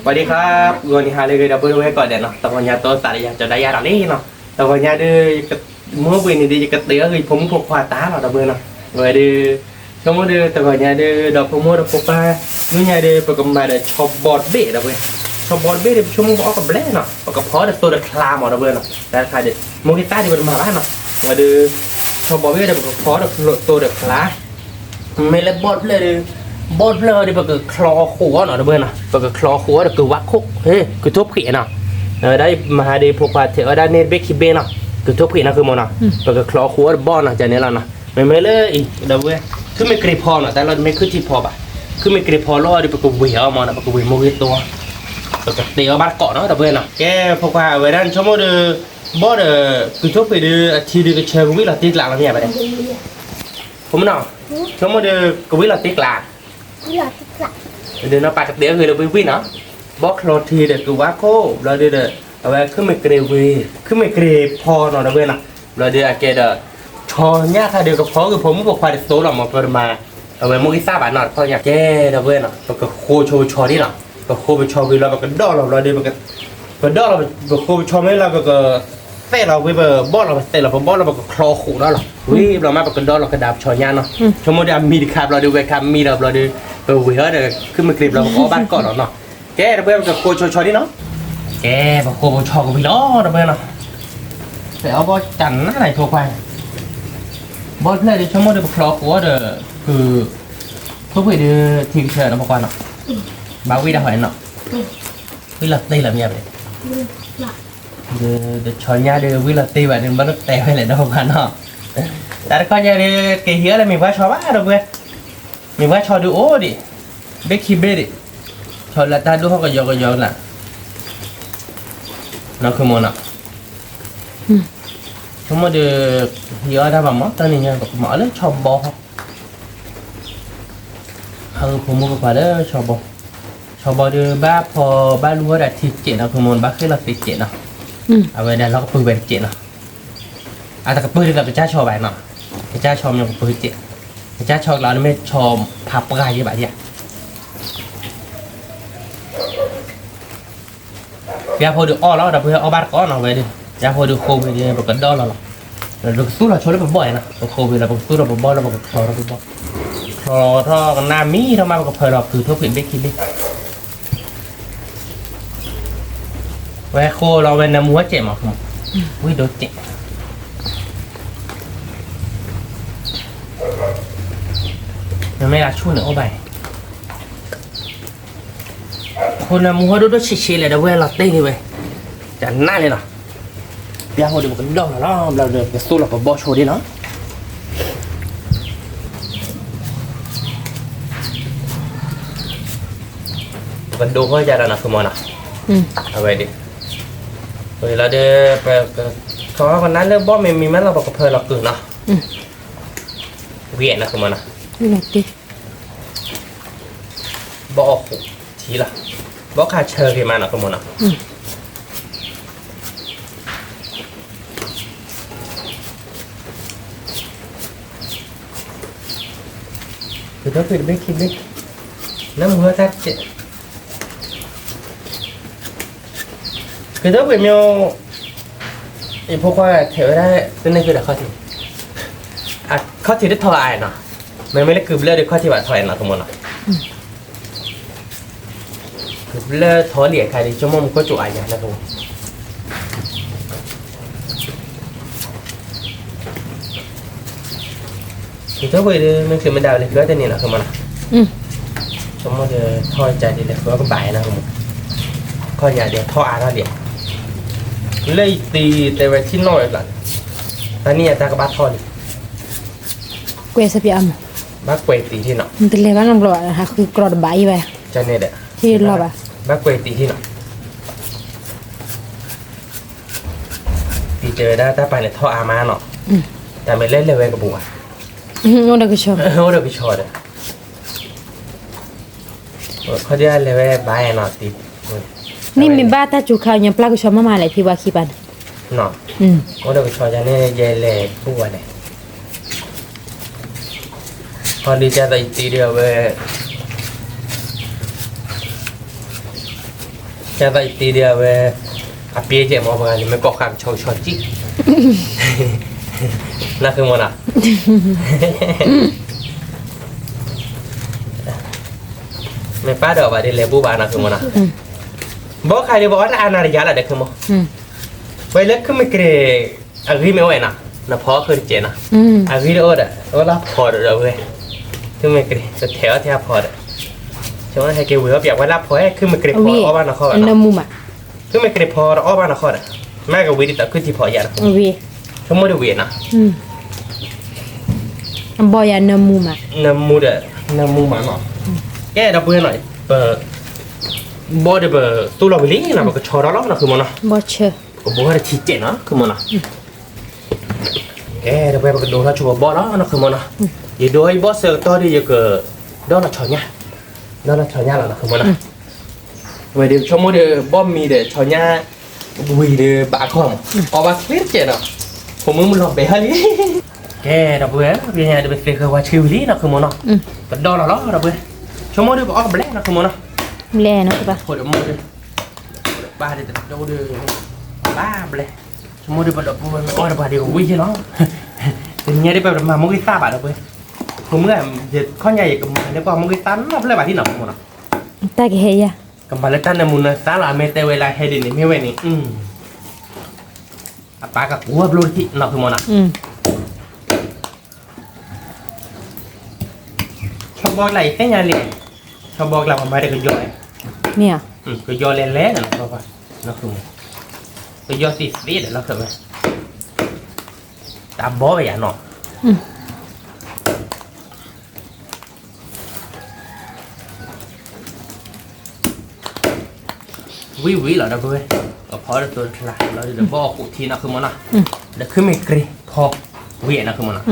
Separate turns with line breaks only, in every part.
สวัสดีครับวันนี้ฮาเลยดับเบิลไว้ก่อนเดี๋ยวเนาะตอนนี้ตัวสารยาจะได้ยาอะไรเนาะตอนนี้เด้อเมื่อวันนี้ดีจะกระเตื้อคือผมพกควาตาเนาะดับเบิลเนาะวันเด้อช่วงเดือนตอนนี้เด้อดอกพมดอกพกป้านู่นเด้อประกอบมาเด้อชอบบอดเบ้ดับเบิลชอบบอดเบ้เด้อช่วงบอกกับแบล็เนาะประกอบพอเด้อตัวเด้อคลามดับเบิลเนาะแต่ใครเด้อโมกิต้าเด้อมันมาบ้านเนาะวันเด้อชอบบอดเบ้เด้อประกอบพอเด้อตัวเด้อคลาไม่เล็บบอดเลยเด้อบอดเลยเดี๋ยวก็คลอขัวหน่อยเพื่อนนะก็คลอขัวเดี๋ยวก็วักคุกเฮ้ยก็ทุบขี้เนาะได้มาได้พวกปลาเถอะได้เนตเบคคิเบเนาะก็ทุบขี้นะคือมันเนาะก็คลอขัวบอลนะจากนี้แล้วนะไม่เลยเดี๋ยวเว้ยคือไม่กรีพอเนาะแต่เราไม่คือที่พอป่ะคือไม่กรีพอรอเดี๋ยวก็เวี่ยมาเนาะก็เวี่ยมวยตัวก็เตะบ้านเกาะเนาะเดี๋ยวเพื่อนเนาะแกพวกปลาเวลาชั่วโมงเดือบอลคือทุบไปเดือทีเดือก็เชิงวิ่งเราตีกลางแล้วเนี่ยไปเลยผมเนาะชั่วโมงเดือก็วิ่งเราตีกลางเดี๋ยวเราปากกับเดี๋ยวคือเราไปวิ่งเนาะบล็อกโรทีเดี๋ยวคือว่าโค้เราเดี๋ยวเอาไว้ขึ้นไม่เกรวีขึ้นไม่เกรพอเนาะเราเว้ยนะเราเดี๋ยวแกเดี๋ยวชอเนี่ยค่ะเดี๋ยวกับพอคือผมก็ควายโซ่หล่อมาเปิดมาเอาไว้มุกิซ่าบ้านนอดพออยากแกเราเว้ยนะก็โคโชชอนี่เนาะก็โคไปชอวิเราก็ดอเราเดี๋ยวก็ดอเราก็โคไปชอไม่เราก็เตะเราไปเบอร์บอลเราเตะเราพอบอลเราก็คลอขู่แล้วหรอวิ่งเรามาแบบกระดอเรากระดาบชอยานเนาะชั่วโมงเดียวมีคาบเราดูเวคามีเราดูวิ่งเดี๋ยวขึ้นมากรีบเราก็บ้านก่อนเนาะแกเราไปกับโคชอยนี่เนาะแกแบบโคชอกับพี่ล้อเราไปเนาะแต่เอาบอลจันอะไรทั่วไปบอลเลยชั่วโมงเดียวคลอขู่เดี๋ยวคือทุกวีเดียวทีเชิญเราบอกว่าเนาะบางวีได้หอยเนาะวิลตีlàm gì vậy de cho nhà de villa tây và đừng bắt nó tè hay là đâu mà nó tại coi nhà đi cái hiếu là mình phải cho bác đâu quên mình phải cho được ô đi biết khi biết đi cho là ta đúng không cái giò là nó không muốn nào chúng mà được hiếu ra bằng món tao này nha mở lên cho bò hơn không mua cái đó cho bò được ba lúa đã thịt chuyện nào không muốn bác cái là thịt chuyện nàoเอาไว้ได้เราก็ปืนเป็นเจ็ดเนาะแต่กับปืนกับเป็นจ้าชอแบบเนาะเป็นจ้าชอมยังกับปืนเจ็ดเป็นจ้าชอเราไม่ชอมพับปลายยี่แบบนี้ยาพอดูอ้อแล้วแต่เพื่อเอาบ้านก้อนเอาไว้ดิยาพอดูโควิดเนี่ยแบบกันดอเราเราดูสู้เราชนได้บ่อยนะโควิดเราสู้เราบ่อยเราแบบคลอเราบ่อยคลอท่อกันน้ำมีทำไมมันก็เพลเราคือทั่วผิวเด็กคิดดิเว้ยโคเราเป็นน้ำมัวเจ็บมั้งอุ้ยโดนเจ็บยังไม่รักช่วยหนูเอาไปคนน้ำมัวดูเฉยๆเลยนะเว้ยเราเต้นนี่เว้ยจันหน้าเลยเนาะเดี๋ยวเราเดี๋ยวมันดองแล้วเราเดี๋ยวสู้เรากับบอชโชว์ดิเนาะมันดูเขาจะระนาดขโมยนะเอาไว้ดิเวลาเดไปเขาว่าวันนั้นเรื่องบ่มีแม่เราบอกกับเพลเราตื่นเนาะเวียนนะคือมันนะ
ไม่หนักดิ
บ่ออกทีละบ่ขาดเชิญขึ้นมาเนาะคือมันนะคือถ้าเป็นไม่คิดไม่น้ำหัวทัดเจ็บคือถ้าเป็นมีไอ้พวกว่าเทวได้เป็นในคือแต่ข้อที่ข้อที่ได้ถอยเนาะมันไม่ได้คือเลือดด้วยข้อที่ว่าถอยเนาะทั้งหมดเนาะคือเลือดถอยเหลี่ยใครในชั่วโมงมันก็จุอายนะทุกคือถ้าเป็นมันคือมันดาวเลยก็จะนี่เนาะทั้งหมดเนาะชั่วโมงจะถอยใจดีเลยเพราะว่าก็บ่ายนะทั้งหมดข้อใหญ่เดียวถอยอะไรเดียวเลยตีแต่ไว้ที่น้อยก่อนตอนนี้ตากระบาดทอด
เกวสเปียม
บ้าเกวตีที่เนาะ
มันเป็นเลยว่าน้ำร้อนนะคะคือกรอดใบไป
จะเนี่ยเด็ด
ที่รอบอ่ะ
บ้าเกวตีที่เนาะตีเจอได้ถ้าไปในท่ออามาเนาะแต่ไม่เล่นเลยเว้ยกับบัว
โน่นเด็กชอบ
โอ้เด็กชอบเลยเขาจะเลยเว้ยบ้าเนาะตี
นี่มีบ้าตาจูขาวยังปลากระชอนมาเลยที่ว่าขี้ปัน
เนาะโอ้เด็กชอบจะเนี่ยเยเล่บัวเลยพอดีจะได้ตีเดียวเว้ย จะไปตีเดียวเวอาเปียเจมอบังนี่ไม่ก็ความชอจิน่าคือมันอ่ะไม่ป้าเดี๋ยวไปเดี๋ยวเลบูบาน่าคือมันอ่ะบอกใครเดี๋ยวบอกว่าอานาริยาละเด็กคือมั้งไปเล็กคือไม่เกรงอารีไม่ไหวนะน่ะพอคือเจนะอารีเดี๋ยวอ่ะว่าพอเดี๋ยวเว้ยคือไม่เกรงจะแถวพอเดี๋ยวช่วงนั้นให้เกวิวอยากว่ารับพอให้คือไม่เกรงพออ้อบ้านนะข้อ
อันนั้นมุมอ่ะ
คือไม่เกรงพออ้อบ้านนะข้อเนี่ยแม่กับวิดิตคือที่พอใหญ่
วี
ทั้งหมดเวียนนะ
อันบอยอันนั้นมุมอ่ะ
น้ำมูมาเนาะแกดับเบิลหน่อยบอดเบอร์ตู้เราไปลิ้งนะมันก็ชอร์ล้อนะคือมันนะ
บอเชอร์
ก็บอกว่าที่เจ๋งนะคือมันนะแกดับเบิลมันก็โดนเราชัวบอลแล้วนะคือมันนะยี่โดยบอสเซอร์ตัวนี้ยังก็โดนเราชอเนี่ยโดนเราชอเนี่ยแล้วนะคือมันนะวันเดียวชั่วโมงเดียวบอมมีเดียวชอเนี่ยวีเดียวบาคอมออกมาคลิปเจ๋งนะผมมึงมันหลอกไปฮะนี่แกดับเบิลเป็นไงดับเบิลคือว่าชิวลี่นะคือมันนะก็โดนเราล้อดับเบิลชั่วโมงเดียวออกมาแล้วนะคือมันนะ
แล่นะคือป่ะ
hồi đó mua đi ba thì đâu được ba ble mua đi bắt đầu mua ôi là bà đi cũng quý chứ nó thì nghe đi bà mà mua cái ta bà đâu vậy không biết giờ khó nhảy cầm nếu bà mua cái tán nó lấy bàที่ไหนmua nó
ตากี่เฮีย
cầm bà lấy tán này mua nó tá là mẹ tao về lại hay đi này mấy vậy này à bà cả cua luôn chị nóคือmua nó ชอบบอกอะไรแค่ยังเลยชอบบอกเราทำไมได้ก็ย่อย
เนี่ย
ก็ย่อเล่นๆนะเพราะว่านักคือก็ย่อสีสีเดี๋ยวเราเถอะไหมตาบอไปอย่างเนาะวิเหรอนะเพื่อนก็พอจะตัวหลักเราเดี๋ยวบอกกูทีนะคือมันนะเดี๋ยวขึ้นไม่กรีพอวินะคือมันนะ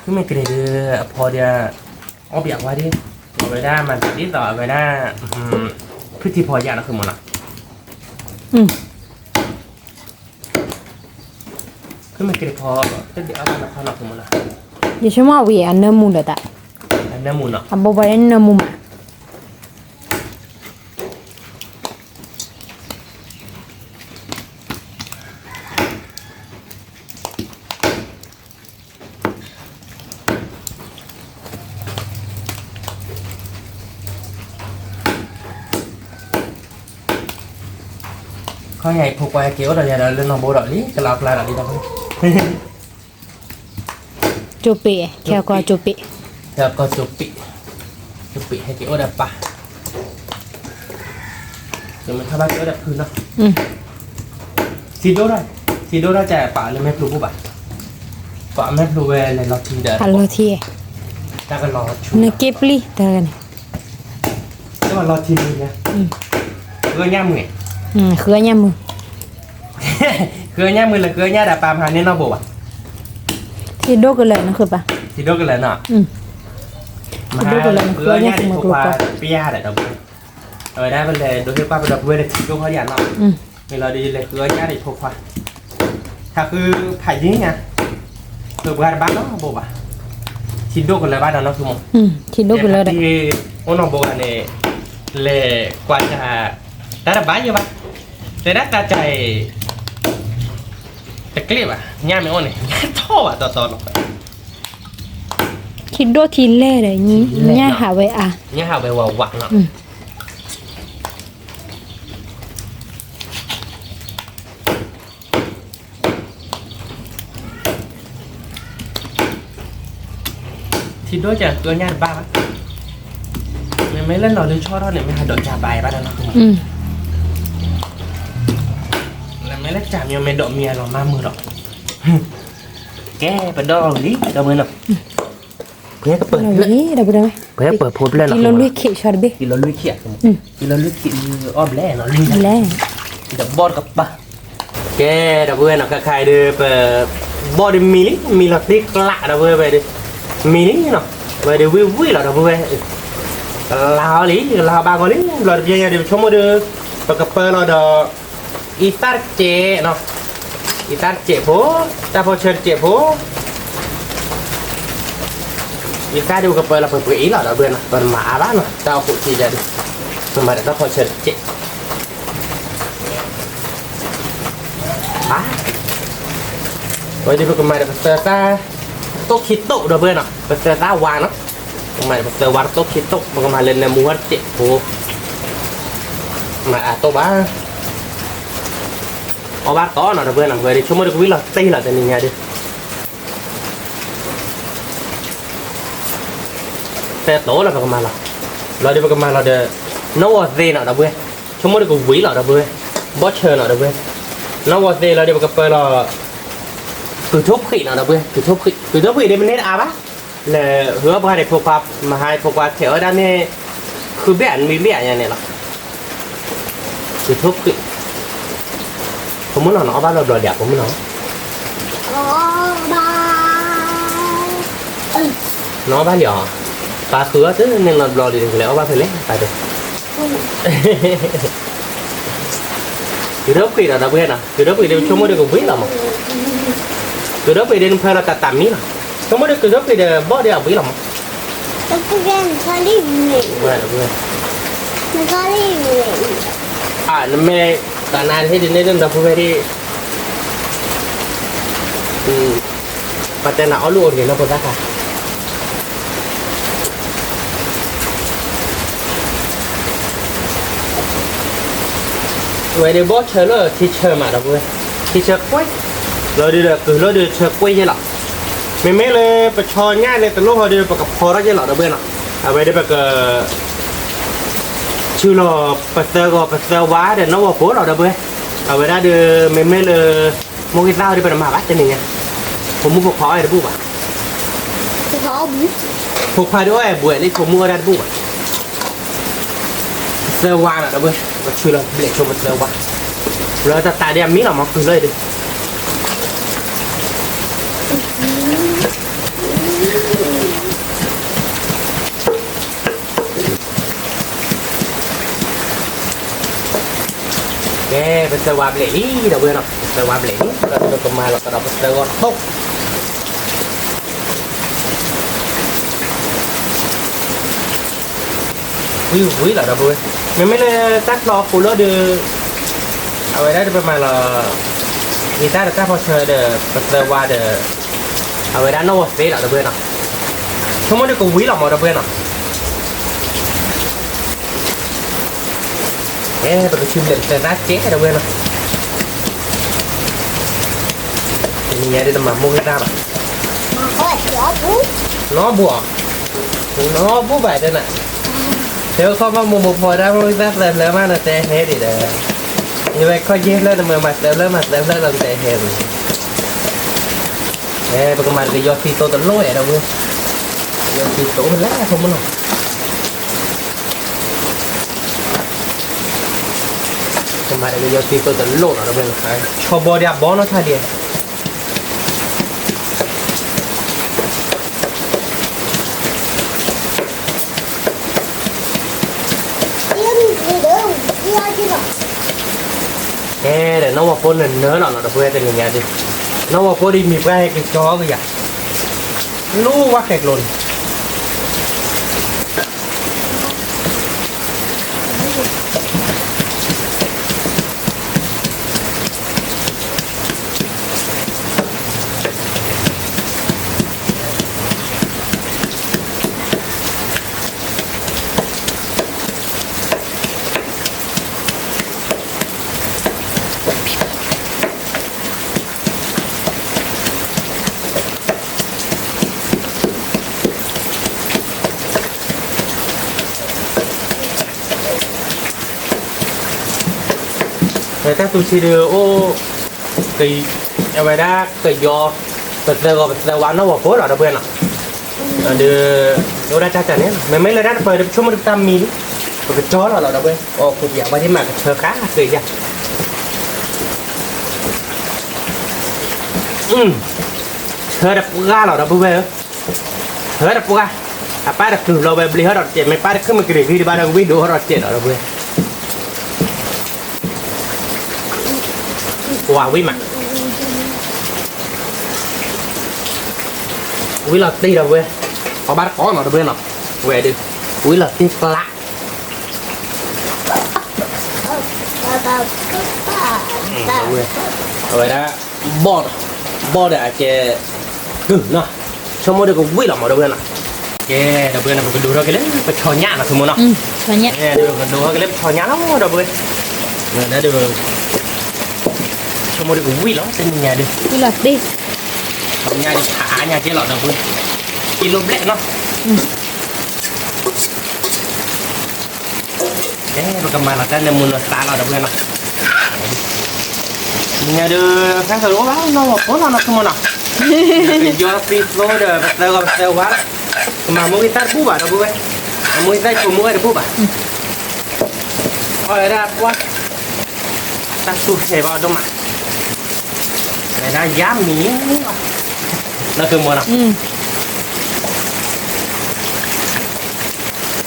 ขึ้นไม่กรีเดี๋ยวพอเดี๋ยวเอาเบียกไว้ดิเอาไปได้มันติดต่อไปได้พิธีพอยานะคือมันอ่ะคือมันเกิดพอจะเดี๋ยวเอาไปเข้าหนักคือมันอ่ะ
อย่าชอบวีอันนั้นมุมเด็ดอ่ะ
อันนั้นมูลอ่ะ
อันบอยอันนั้นมุมอ่ะ
ข้อใหญ่ผูกไว้เกี่ยวเราจะเล่นน้องโบดอกนี้จะลาปลาดอกนี้ได้ไหม
จูปีแค่ก็จูปี
แล้วก็จุปิให้เกี่ยวได้ปะเดี๋ยวมันถ้าบ้านเกี่ยวได้พื้นเนาะซีโดได้จะปะเลยไม่พลูปุ๊บอะปะไม่พลูเวลเลยรอทีเดียว
ฮัลโหลที่
แล้วก็รอชู
นักเก็บลีแต่กัน
แล้วมันรอทีนึงนะเกลือย่ามือ
เครือเนี่ยมือ
เกลือย่ามือเลยเกลือย่าแต่ปลาพานี่นอกบ่อะ
ที่โดกันเลยนะคือป่ะ
ซีโดกันเลยเนาะมาเกลือย่าที่พวกว่าเปียได้ดอกได้ไปเลยโดยที่ป้าไปดอกเวลที่ก็เขาอย่างเนาะเวลาดีเลยเกลือย่าได้พวกว่าถ้าคือไผ่นี้ไงคือบ้านบ้านเนาะบ่อะซีโดกันเลยบ้านเราเนาะคือมั้ง
ที่โดกันเลย
ที่โอ้น้องบ่อะเนี่ยเลยกว่าจะได้ระบายอยู่ปะแต่ได้ตาใจแต่กลีบอ่ะย่าไม่อ้อนเนี่ยท่ออ่ะต่อ
ที่โดที่แล่เลยนี่เนี่ยหาไว้อ่ะ
ย่าหาไปว่าหวังเนาะที่ด้วยจะตัวย่าบ้าไม่เล่นหรอกเลยชอบเท่าเนี่ยไม่หาดอกจ่าใบบ้านแล้วนะคุณไม่เล่นจ่าเมียไม่ดอกเมียหรอกมามือหรอกแกเป็นดอกนี้ดอกมือหรอกเพื่อก็เปิด
นี่ได้บ่ได้ไหม
เพื่อเปิดพูดเล่นหรอก
กินแล้วลุยเขชาร์เบ้
กินแล้วลุยเขียดกินแล้วลุยขีดอ้อมแร่เนาะลุย
แล่
เดี๋ยวบอดกับปะแกดับเบิลเนาะใครเดือเปิดบอดมีหลักที่กละดับเบิลไปดิมีนี่เนาะไปเดี๋ยววิวหรอดับเบิลลาวลิลาวบางกว่านี้เราเดี๋ยวชั่วโมงเดือปกติเราเดออีตาร์เจเนาะอีตาร์เจโผตาโพเชนเจโผอีตาร์ดูกับเปิดเราเปิดอีหรอดับเบิลเนาะเปิดหมาบ้านเนาะเจ้าผู้ที่จะ mà nó còn sợ chết á rồi đi vào cái sờ ta tốt khí tụ rồi bên nào cái sờ ta hoàn nó mà sờ hoàn tốt khí tụ mà lên là mua chết hồ mà tô bá ở bác có nào rồi bên nào về đi chúng mới được biết là tây là tên nhà đi xe tổ là cái là đi vào cái là để nấu ở đây nào đó bên chúng mới được quý là đó bên bớt chơi nào đó bên nấu ở đây là đi vào cái là cứ thúc khỉ nào đó bên cứ thúc khỉ đi bên hết à bác là hứa ba để phục hợp mà hai phục hợp theo ở đây này cứ biển mi biển nhà này là cứ thúc khỉ không muốn nó bao giờ đẹp không muốn nó bao giờ ba khứa chứ nên là lò thì lẽ ba phải lấy phải được từ đó khi là đâu biết nào từ đó khi đều không mới được biết là mà từ đó khi đến phải là tạm mí nào không mới được từ đó khi đều bỏ đi ở biết là mà à mẹ cả này thì đến đây đâu phải đi và tên nào luôn thì nó có giá cả vậy thì bớt chơi nữa thì chơi mà đâu quên thì chơi quay rồi đi được cứ rồi đi chơi quay như là mình mới lên phải cho nhá lên từ lúc hồi đi phải gặp phò đó như là đâu quên à vậy đi phải chưa là phải tơ quá để nó vào phố rồi đâu quên à vậy ra đưa mình mới là mua cái dao đi phải mà bắt cho mình nhaผมmua phục khó này được không ạ phục phảiด้วยbuổiนี้ผมmua ra được không ạ sơ qua là đâu quên và chưa là để cho một sơ qua rồi ta tại đem miếng nào mà cứ lên đi ok bây giờ qua để ý đâu quên nào sơ qua để ý rồi tôi cầm mai là tôi đọc sơ qua không quý là đâu quên mình mới lên tắt lo phụ lỡ đưa ở đây đây mà là người ta được các phò chơi để bật qua để ở đây nó một tí là đâu quên nào không có được cùng quý là một đâu quên nào thế tôi chim lên xe rác chết đâu quên nào mình nghe đi mà mua cái ra mà nó bú vậy đây nè nếu không có một hồi ra mua ra lên mà nó tệ hết thì để như vậy coi dép lên mà mặt lên làm tệ hết nè bây giờ mặt thì do phi tô tận lối ở đâu luôn do phi tô mình lá không muốn cái mặt thì do phi tô tận lối ở đâu bên phải cho bò đẹp bó nó thay đi để nó vào phố này nớ nó được quê tên người nhà đi nó vào phố đi mịp ra cái chó cái gì lú quá kẹt luôn người ta tôi chỉ đưa ô kỳ vậy đó kỳ do bật giờ quán nó vào phố rồi đâu bên nào đưa đâu ra cha chả nhé mấy lời đó phải được chung một trăm mil rồi cái chó là đâu bên ô cục dạo vậy mà chờ khá là kỳ vậy hơi đập ga là đâu bên hơi đập ga apa đập từ lâu về beli hết rồi chị mấy ba cứ một cái gì đi ba đâu video rồi chị ở đâu bên wow quý mặt quý là tí đâu quê có bác có mà đâu quê nào về đi quý là tí lạ rồi đó bo để cái nó xong rồi được vui lắm mà đâu bên nào cái đâu bên nào cái đồ đó cái đấy phải cho nhã là không muốn nào
cho nhẹ
được cái đồ cái đấy cho nhã lắm đâu bên rồi đã được xong rồi được vui lắm trên nhà đi
đi lọt đi
nhà đi thả nhà chế lọt đâu bên kilo lẹ nó cái mà là cái này muốn là ta là đâu bên nào nhà đưa sáng sớm quá nó không muốn nào do phi flow được bắt đầu quá mà mua cái tát búp à đâu búp ấy mua cái tát mua cái búp à rồi ra quá ta sụt hề vào đâu mà này ra giá mí nó cứ mua nào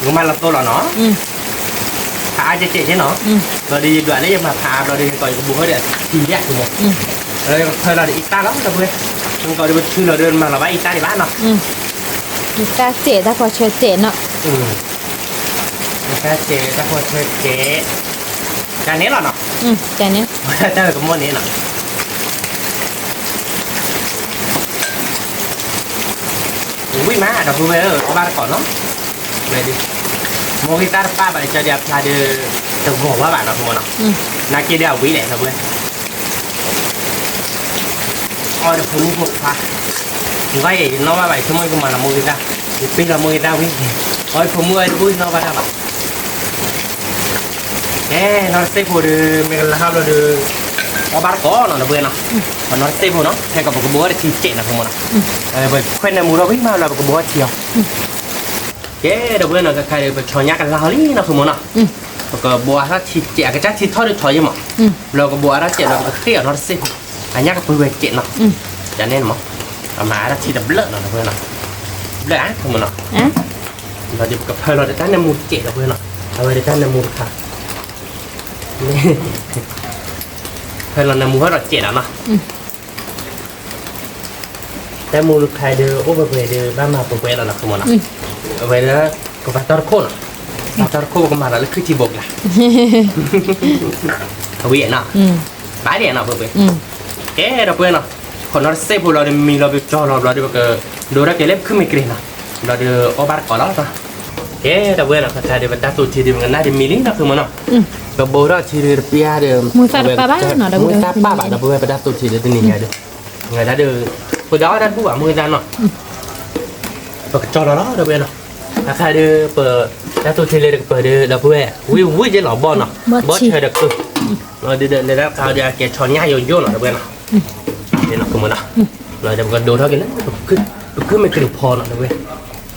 nhưng mà là tôi là nó thả cho chị chứ nó rồi đi đoạn đấy mà thả rồi đi coi bố hơi để thì đẹp của một rồi thời là ít ta lắm đâu quên không coi được chưa là đơn mà là ít ta để bán nào
ta trẻ ta có chơi trẻ nọ
ta trẻ ta có chơi trẻ cái nét là nó
cái nét
ta là có món nét nào ui má đâu quên ở ba còn lắm về đi mua cái tát ba bạn cho đẹp là được từ gỗ quá bạn nào không nào na kia đeo quý lẻ thôi quên ôi được phun một pha vậy nó ba bảy số mấy mà là mua cái ra thì bây giờ mua cái ra quý ôi phun mua vui nó ba ra bạn cái nó sẽ phun được mình là how được có ba có nó là vừa nào còn nó sẽ phun nó hay còn một cái búa để chỉ chạy là không nào bởi khoen này mua đâu biết mà là một cái búa chiều cái đầu tiên là cái được cho nhát cái lao lý nó không muốn nào cái búa nó chỉ chạy cái trái thì thôi được thôi chứ mà rồi cái búa nó chạy là cái kia nó sẽ nhát cái búa chạy nào cho nên mà nó chỉ đập lợn nào thôi nào lợn á không muốn nào rồi thì cái phơi rồi để cái này mua chạy đâu nào rồi để cái này mua cả phơi là mua hết rồi chạy nào nào cái mua được khai được over về được ba mà bố quay là không muốn nào vậy đó có phải tao khôn à tao khôn có mà là cứ chỉ bột là không biết nào bãi điện nào vậy cái đâu quên nào còn nó sẽ phụ là mình là việc cho là được cái đồ ra cái lép cứ mình kêu nào là được ở bar có đó thôi cái đâu quên là phải được ta tụt thì được người này được mili nào không nào cái bố đó chỉ được bia được
mua sao ba bác nó đâu
mua sao ba bạn đâu quên phải đặt tụt thì được từ nhà được người ta được hồi đó đã phụ bảo mua ra nó và cho nó đó đâu quên nào khai đưa bờ đã tôi thi lên được bờ đưa là vui vui với lọ bon nào bớt chơi được tôi rồi đi để đã cao ra cái tròn nhai vô nó được nào để nó không nào rồi đem gần đồ thôi cái nó cứ mấy cái phò nó được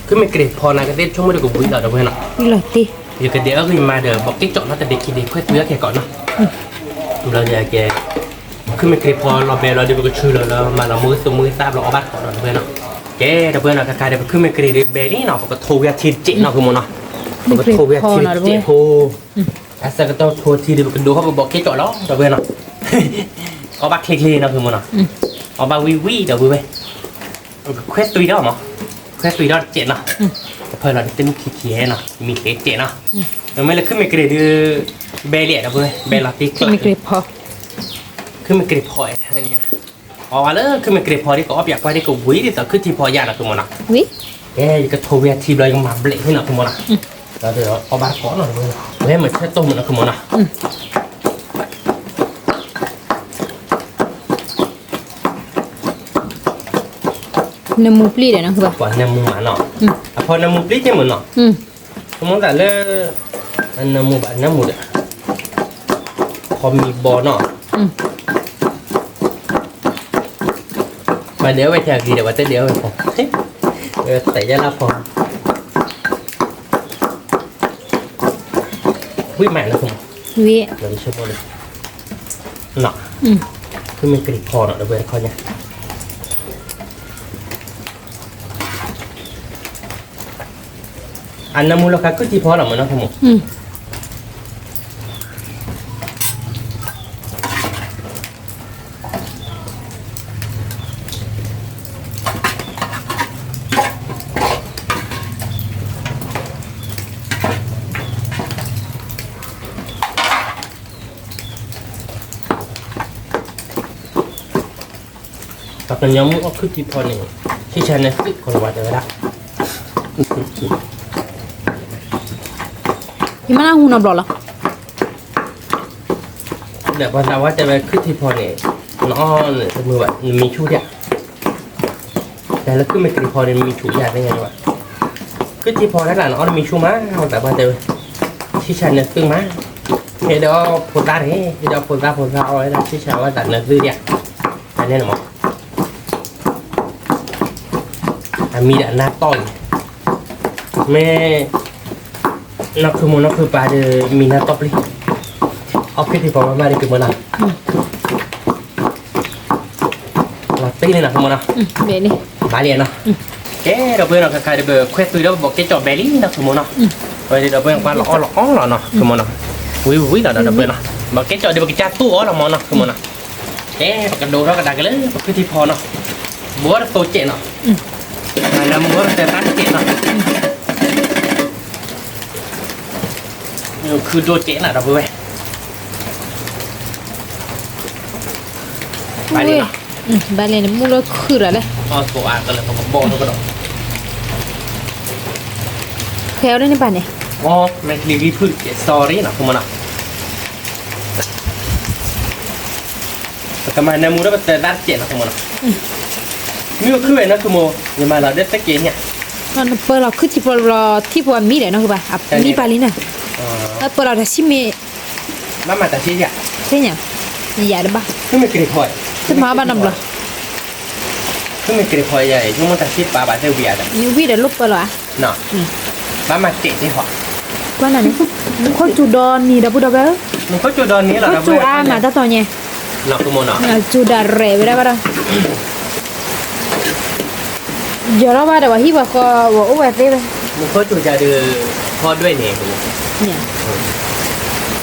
cứ mấy cái phò này cái tên trong mới được vui là được nào
đi lọt đi
giờ cái đĩa thì mà được bọc cái chọn nó từ để khi để quét túi cái cọn nó rồi giờ cái cứ mấy cái phò nó về rồi đi cái chui rồi mà nó mới xuống mới tap nó bắt cọn nó được nào cái đặc biệt là cái đẹp cứ mấy cái đi bé đi nó có thô ra thịt chị nó không muốn nó có thô ra thịt chị thô à sao cái tao thô thì được cái đồ họ bỏ cái chỗ đó đặc biệt nó có bác kê nó không muốn nó có bác vi đặc biệt khét tùy đó mà khét tùy đó chị nó phải là tên khí nó mình cái chị nó rồi mới là cứ mấy cái đi bé lẻ đặc biệt bé là tí
mấy cái phò
cứ mấy cái phò này nha đóคือมันเกลียดพอที่ก็อยากไปที่ก็วิ่งที่แต่คือที่พอยานะทุกคนนะ
วิ่ง
ก็โทรไปทีเลยมาเบลให้นะทุกคนนะแล้วเดี๋ยวเอาบาร์ก้อนหน่อยเลยเฮ้ยมันแค่ต้มนะทุกคนนะ
น้ำมูปลีเดี๋ยวนะคือแบบ
ก่อนน้ำมูหมาเนาะพอน้ำมูปลีใช่เหมือนเนาะทุกคนแต่เรื่องน้ำมูแบบน้ำมูเนี่ยพอมีบอเนาะmà nếu vậy thì gì để mà tên đéo phải tẩy ra là phòng quý mẹ nó không
quý
rồi đi xem đây nọ cứ mình cái phò nó được về coi nha anh mua là cứ chỉ phò là mà nó không một 어떤 영국 크티퍼니 시간에 쓱 걸어봐줘라.
Gimana aku nak blola?
Nè bắt đầuจะไป크티퍼니 nóมือแบบมีชูเนี่ยแต่แล้วคือไม่크티퍼니มีชูยากได้ไงวะ크티퍼니นั่นแหละnóมีชูมั้งแต่ว่าจะ시간에 쓱มั้งเดี๋ยวผลตาเนี่ยเดี๋ยวผลตาเอาไว้แล้ว시간ว่าตัดเนื้อซื้อเนี่ยอันนี้หรอมีแต่หน้าต้อยแม่นักคือมันนักคือปลาจะมีหน้าต้อยเลยเอาแค่ที่พอมาได้คือมันอ่ะเราตีเลยนะคือมันอ่ะ
Bene.
บาเลียนเนาะแกเราเพื่อนเราใครเบอร์เควสตุยแล้วบอกแกจอดเบลลี่นะคือมันเนาะไปเราเพื่อนว่าเราอ้อเนาะคือมันเนาะวิเราเพื่อนเนาะบอกแกจอดเดี๋ยวบอกแกจ้าตู้อ้อเรามันเนาะคือมันเนาะแกปากกระโดดเรากระดาษกันเลยบอกคือที่พอเนาะบัวเราโตเจเนาะแล้วมึงว่าแต่ตั้งเจเนาะคือโดเจน่ะเราเพื่อนไปเลยเนาะ
Bale, mulo kura le.
อ๋อตัวอ่านกันเลยผมบอกแล้วก็ดอก
Kau ni pane.
อ๋อแม็กลีวีพูดเกี่ยวสตอรี่นะคุณมันอ่ะแต่ทำไมในมูได้เป็นแต่ด้านเจ็ดนะคุณมันอ่ะมีก็คือไอ้นะคุณโมยังมาเราได้ตะเกียงเนี่ย
Kan pela kuti pela tipu mi le no ba. Mi palina.
อ๋อ
Pela da simi
มามาแต่ชี้เนี่ย
senya. Ya de ba.
คือไม่กระพอย
Sema ba nam lo.
คือไม่กระพอยใหญ่ที่มันแต่ชี้ปลาบาเซเวียแต่
Ni wi de lup pela.
เนาะมาเจ็ดที่หัว
Kwana ni. Ko tu don ni da bu da ba.
มันเขาจุดดอนนี้เหรอ
Ko tu a ma ta to nye.
เนาะคุณโมเนาะ
Na tu da re ba ba. Jora ba da wa hi ba ko wo o wa te ba.
มันเขาจุดจะดื้อพอด้วยเนี่ยคุณ
Nya.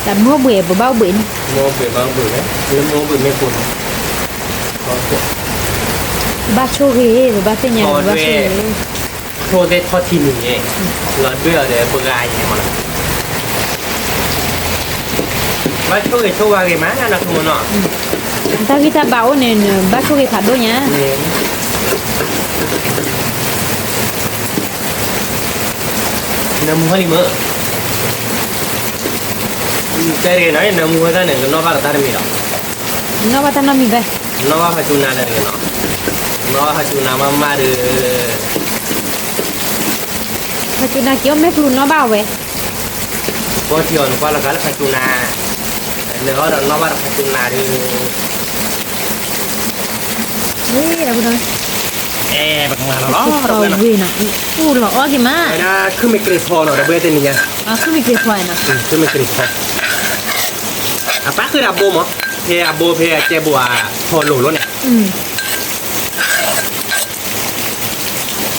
Ta mo bue ba ba bue ni.
โมเบื่อบ้างเบื่อไหมหรือโมเบื่อไม่ปุ่นพอ
Ba cho ge ba te nya ba cho ge.
โชว์ได้ทอดทีหนึ่งเองเราเบื่อเดี๋ยวเบื่ออะไรอย่างเงี้ยมันว่าโชว์กับโชว์ว่าไงมั้งนะคุณมันเนาะ
Ta kita bau ne ba cho ge phado nya.
น้ำมันนี่มั้งแต่เรื่องนั้นน้ำมันนั่นเนี่ยน้องบ้านตาไม่หรอก
No ba ta no mi ba.
น้องบ้านพัชนาเลยเนาะน้องบ้านพัชนามามาเด้อ
Fa tu na ki o me flu no ba we.
พอที่อ่อนกว่าละกันพัชนาเนื้อเราน้องบ้านพัชนาเด้อ
Ni da bu da.
แบบงานเราเนาะ
Oh we na. Lo o ki ma.
ไอ้น่ะคือไม่เกลียดพอเนาะเบื่อแต่นี่ไง
Ah ku mi ke fa na.
คือไม่เกลียดพออ่ะป้าคือดับโบมั้งเพย์อับโบเพย์เจ็บบัวพอหลุดแล้วเนี่ย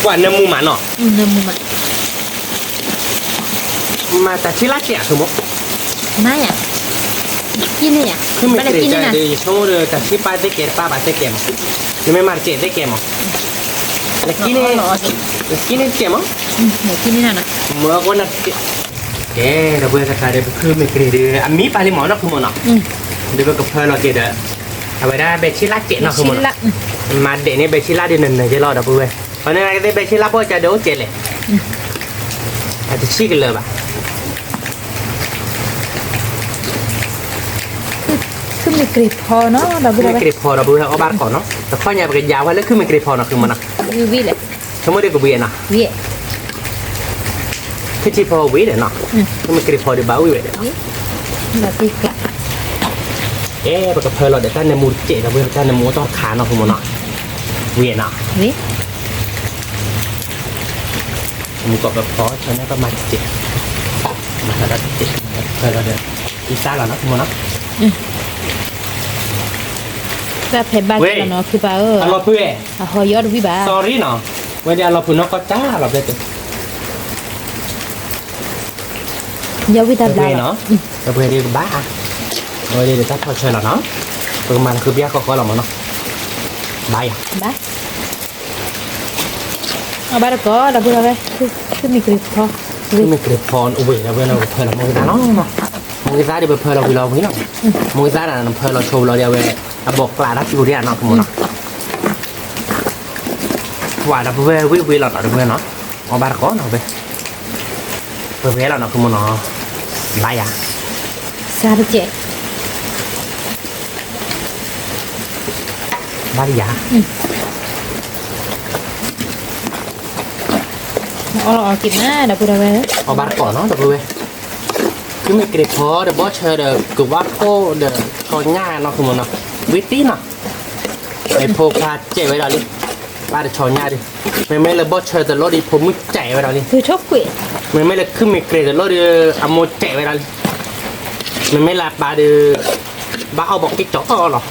กว่าน้ำมูหมาเนาะ
Na mu ma.
มาแต่ชิลาเจียสมมติ
Ma ya. Kini ya.
คือไม่
Ba
เก
da
ลียด
kini
ใจ
na.
เลยชั่วโมงเลยแต่ชิปาได้เกตป้าบาได้เกมยังไม่มาเจ็ดได้เกมอ่ะแล้วกินเนี่ยแล้วกินเนี่ยเกมอ่ะ
Na kini na na.
เมื่อก่อนนะเอ๊ะเราเบื่อสักการเดี๋ยวคือไม่เกลียดเลยอ่ะมีปลาลิมอนนะคือมันเนาะเดี๋ยวกับเพื่อนเราเกลียดเอาไปได้เบชิลาเจ็ดเนาะคือมัน
Sila.
มาเด็กเนี่ยเบชิลาเดือนหนึ่งจะรอดับเบิ้ลเพราะนั่นก็ได้เบชิลาพอจะเดี๋ยวเจ็ดเลยอาจจะชี้กันเลยป่ะ
Ku mi ke pho no da bu
ไม่
da.
เกลียดพอเราเบื่อเอาบ้านก่อนเนาะแต่ข้อใหญ่เป็นยาวไว้แล้วคือไม่เกลียดพอเนาะคือมันเนาะ
Wi le.
ชั่วโมงเดียวกับเวียนเนาะ
Wi.
คือที่พอวิ่งเนาะก็ไม่เกลียดพอเดี๋ยวบ้าวิ่งเลย
Na ti ka.
เอ๊ะปกติเพลเราเดี๋ยวท่านในมูเจ๋เราเบื่อท่านในมูต้องขาเนาะคือมันเนาะเวียนเนาะ
Wi.
มูก็แบบพอฉะนั้นก็มาเจ๋มาแล้วเจ๋เพลเราเดี๋ยวอีซ่าเราเนาะคือมันเนาะ
Sa phe ba ka no ku ba o.
เอาเราเพื่อ
A ho yo wi ba.
sorry เนาะวันเดียวเราพูดนกก็จ้าเราได้เจ๋
Ya wi ta
เพื่อ
bla.
เนาะเราเพื่อดีกว่าบ้าวันเดียวจะพอเชิญเราเนาะประมาณคือเบี้ยก็เราเนาะบาย
Ba. A ba ko da bu da ba. Ku mi ke pho.
คือไม่เกลียดพรอุเบกเราเพื่อเราเพลเราโมกิซ่าเนาะโมกิซ่าเดี๋ยวเพลเราเราพี่เนาะโมกิซ่าน่ะเพลเราโชว์เราเดี๋ยวเว้ยบอกกล้ารับอยู่เรียนเนาะคือมันเนาะ quả là với lọt ở với nó ba có nào với là nó không nó lại à
ซาเจ
ba đi à
เอากินนะเดี๋ยวพูดอะไร
ba có nó được với chứ mấy cái phó được bớt chơi được cứ bắt cô được có nhà nó không nó biết tí nàoไอ้พวกพาเจ๋ไว้ดอลลี่ป้าจะชอนยาดิไม่เลยบอสเชอร์แต่รถดิผมมึงเจ๋ไว้ดอลลี่
คือชอบคุย
ไม่เลยขึ้นไม่เกรดแต่รถดิอโมเจ๋ไว้ดอลลี่ไม่ละป้าดิบ้าเอาบอกกิ๊กจ่อหรอ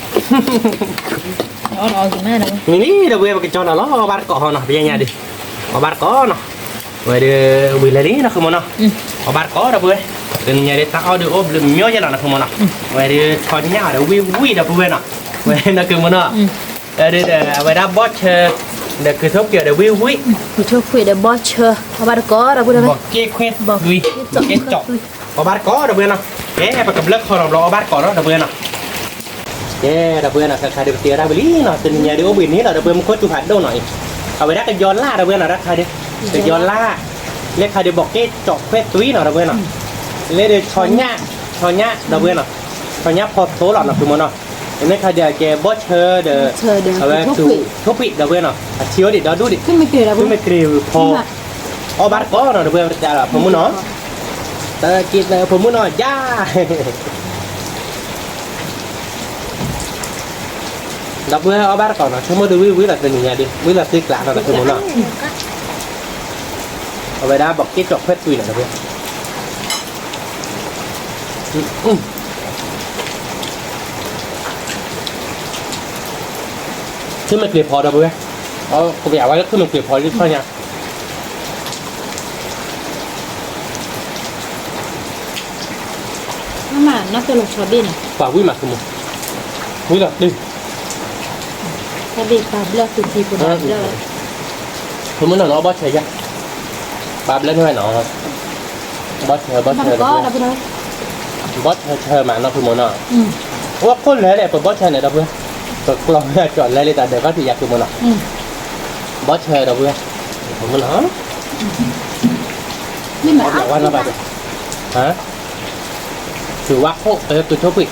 เอากินนะเดี๋ยว
นี่เดี๋ยวเว้ยบอกกิ๊กจ่อหรอเอาบ้านเกาะหน่อยไปยังไงดิเอาบ้านเกาะหน่อยเว้ยเดี๋ยววิลลี่นะคือมันเนาะเอาบ้านเกาะเดี๋ยวเว้ยเดี๋ยวเนี่ยเดี๋ยวตั้งเอาเดี๋ยวโอ้เดี๋ยวมีอะไรนะคือมันเนาะเว้ยเดี๋ยวชอนยาเดี๋ยววิเดี๋ยวเว้ยเนาะเว้ยนั่นคือมันเนาะเดี๋ยวเวลาบอสเชอร์เดี๋ยวคือทบเกี่ยวเดี๋ยววิ
คือชอบคุยเดี๋ยวบอสเชอร์เอาบาร์ก็เดี๋ยวพูดอะไร
บอกเก๊กเควสบอกวิเก๊กเจาะเอาบาร์ก้อเดี๋ยวเบื่อเนาะเอ๊ะไปกับเลิกคอเราเอาบาร์ก้อเนาะเดี๋ยวเบื่อเนาะเอ๊ะเดี๋ยวเบื่อเนาะใครเดี๋ยวเตี๋ยได้ไปลีเนาะเป็นยังไงเดี๋ยวบินนี้เดี๋ยวเบื่อมันโคตรจุหัดโดนหน่อยเอาไปได้กันย้อนล่าเดี๋ยวเบื่อเนาะรักใครเดี๋ยวย้อนล่าเรียกใครเดี๋ยวบอกเก๊กเจาะเควสตุ้ยเนาะเดี๋ยวเบื่อเนาะเรียกเดี๋ยวช้อนญ่เดี๋ยวเบื่อเนาะช้อนญ่พอโซ่หลอดเนาะคือมันเนาะเห็นไหมใครเดี๋ยวแกบอสเชอร์เดี๋ยวเอาไปดูทุบปิดเดี๋ยวเบื่อเนาะเชียวดิเดี๋ยวดูดิ
ขึ้นไม่เกลียดแล้ว
ขึ้นไม่เกลียวพอเอาบาร์ก้อเนาะเดี๋ยวเบื่อจะแบบผมมึงเนาะแต่กินผมมึงเนาะย่าดับเบื่อเอาบาร์ก้อเนาะชั่วโมงดูวิลัดเป็นยังไงดิวิลัดซื้อกลางเนาะคือมึงเนาะเอาไปได้บอกกิ๊กจอกเพชรตุยเนาะดับเบื่อขึ้นมาเกลียพอดับเบื่อเอาผมอยากไว้แล้วขึ้นมาเกลียพอที่ข้อนี้
น้ำมันน่าจะลงชอบดีนะ
ฝากวิมาคือมึงวิลัดดิ
ชอบดีปลาเลือกสุดที่คุณได้เลย
ผมมึงเนาะบอสเชยยังปาบเล่นให้หน่อยบอสเชย
บาร์ก็เดี๋ยวพูดอะไร
บอสเชยมาเนาะคือมึงเนาะว่าคนเลยแหละเปิดบอสเชยเนี่ยดับเบื่อเปิดกลองจอดเลยแต่เดี๋ยวก็ถืออยากคือมึงเนาะบอสเชยดับเบื่อผมมึงเนาะ
ไม่เหมือน
อยากว่าเราไปฮะถือว่าโคตัวชอบปิด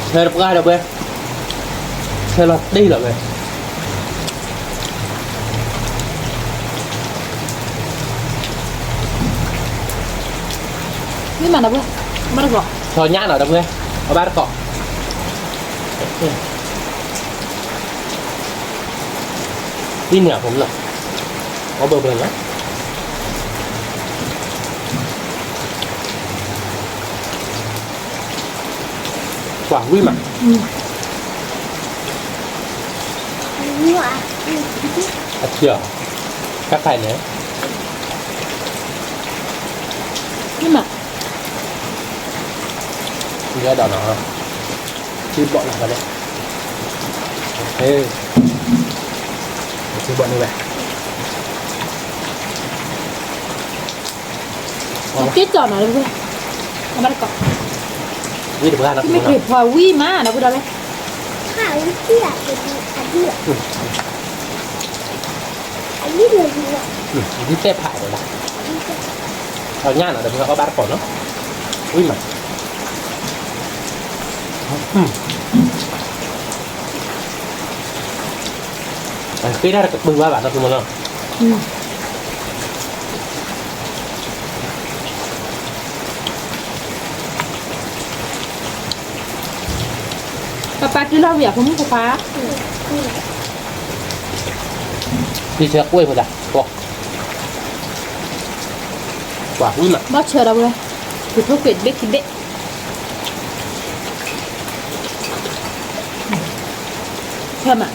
เธอรับง่ายดับเบื่อเธอรับดีหรอเว้ย
ไม่เหมือนนะเพื่อนไม่ได้บอก
ชอnhát nào đâu nghe ở ba cọ tin nhởผมเหรอcó bờ bờ nhá quả quy mà chưa các thầy nữa
ไม่เหมือน
Giờ đỏ nó chứ bọn nào vào đây ok chứ bọn này vậy
กิ๊กจอดหน่อยเลยเพื่อนเอาบาร์ก็
วิธีการนัก
ไม่เกลียดพอวิ่งมาเดี๋ยวพูดอะไร
ข้าวเตี้ยเป็นอันเดียวอันนี้เลยดีกว่า
ที่เต้ผ่ายเลยนะเอาnhát nào được không có ba cỏ nó ui mà khi ra được bưng ba bạn đâu không nào
Papa cứ lo việc không có phá
đi xe quay rồi đã quả ui mà
bóp chờ đâu rồi thì thuốc quyệt biết thì biết thơm à